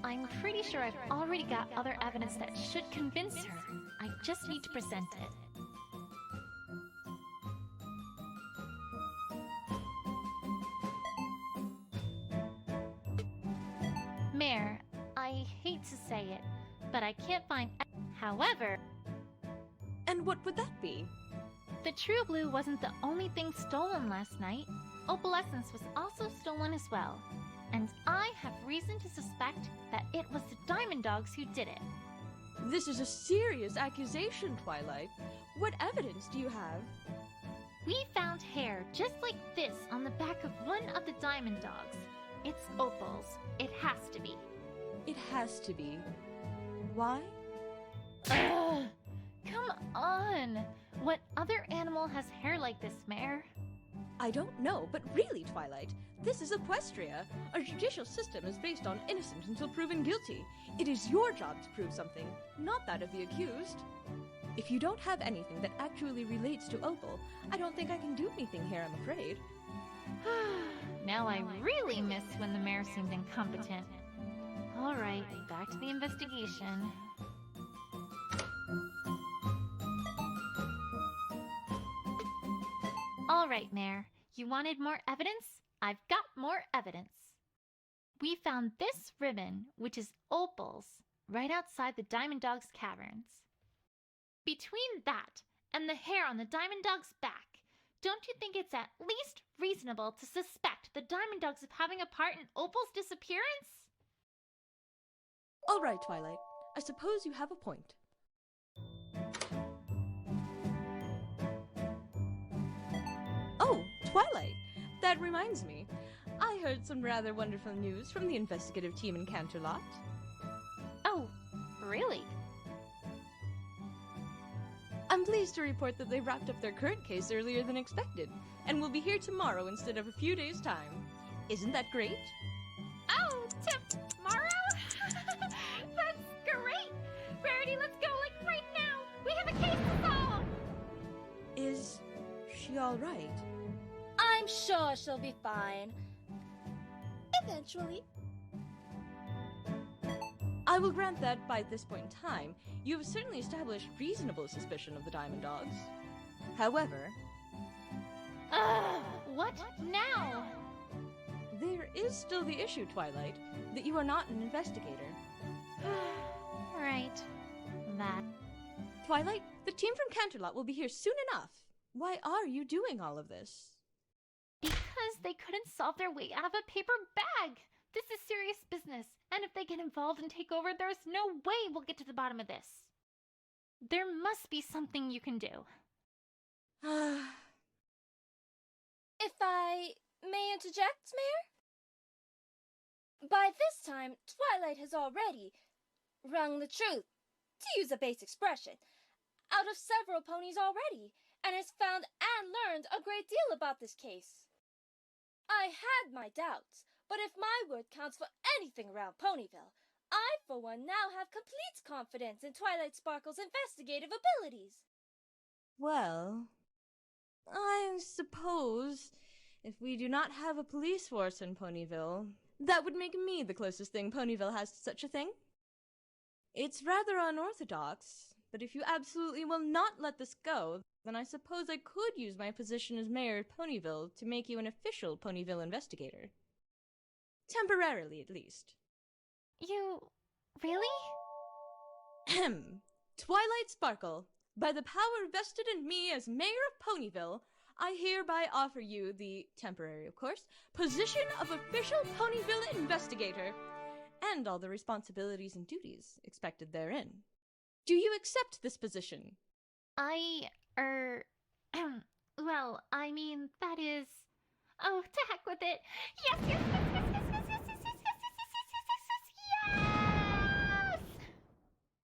I'm pretty sure I've already got other evidence that should convince her. I just need to present it. Mayor, I hate to say it, but I can't find. However, And what would that be? the True Blue wasn't the only thing stolen last night. Opalescence was also stolen as well. And I have reason to suspect that it was the Diamond Dogs who did it. This is a serious accusation, Twilight. What evidence do you have? We found hair just like this on the back of one of the Diamond Dogs. It's Opal's. It has to be. It has to be. Why? Ugh! Come on! What other animal has hair like this, Mayor? I don't know, but really, Twilight, this is Equestria. Our judicial system is based on innocent until proven guilty. It is your job to prove something, not that of the accused. If you don't have anything that actually relates to Opal, I don't think I can do anything here, I'm afraid. Now I really miss when the mayor seemed incompetent. Alright, back to the investigation. Alright, Mayor. You wanted more evidence? I've got more evidence. We found this ribbon, which is Opal's, right outside the Diamond Dog's caverns. Between that and the hair on the Diamond Dog's back, don't you think it's at least reasonable to suspect the Diamond Dogs of having a part in Opal's disappearance? All right, Twilight. I suppose you have a point. Oh, Twilight! That reminds me. I heard some rather wonderful news from the investigative team in Canterlot. Oh, really? I'm pleased to report that they wrapped up their current case earlier than expected, and will be here tomorrow instead of a few days' time. Isn't that great? Oh, tomorrow? That's great! Rarity, let's go, like right now! We have a case to solve! Is she all right? I'm sure she'll be fine. Eventually. I will grant that by this point in time, you have certainly established reasonable suspicion of the Diamond Dogs. However, what now? there is still the issue, Twilight, that you are not an investigator. Right. That. Twilight, the team from Canterlot will be here soon enough. Why are you doing all of this? Because they couldn't solve their way out of a paper bag! This is serious business, and if they get involved and take over, there's no way we'll get to the bottom of this. There must be something you can do. If I may interject, Mayor? By this time, Twilight has already wrung the truth, to use a base expression, out of several ponies already, and has found and learned a great deal about this case. I had my doubts, but if my word counts for anything around Ponyville, I, for one, now have complete confidence in Twilight Sparkle's investigative abilities. Well, I suppose if we do not have a police force in Ponyville, that would make me the closest thing Ponyville has to such a thing. It's rather unorthodox, but if you absolutely will not let this go, then I suppose I could use my position as mayor of Ponyville to make you an official Ponyville investigator. Temporarily, at least. You... really? Ahem. Twilight Sparkle, by the power vested in me as mayor of Ponyville, I hereby offer you the, temporary of course, position of official Ponyville investigator, and all the responsibilities and duties expected therein. Do you accept this position? Well, I mean, that is... Oh, to heck with it. Yes, yes, yes, yes, yes, yes, yes, yes, yes, yes, yes, yes, yes,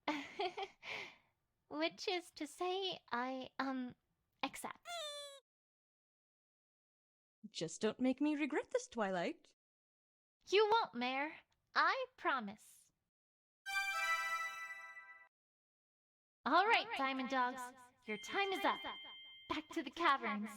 yes, yes. Which is to say, I accept. Just don't make me regret this, Twilight. You won't, Mayor. I promise. All right, Diamond Dogs, your time is up. Back to the caverns.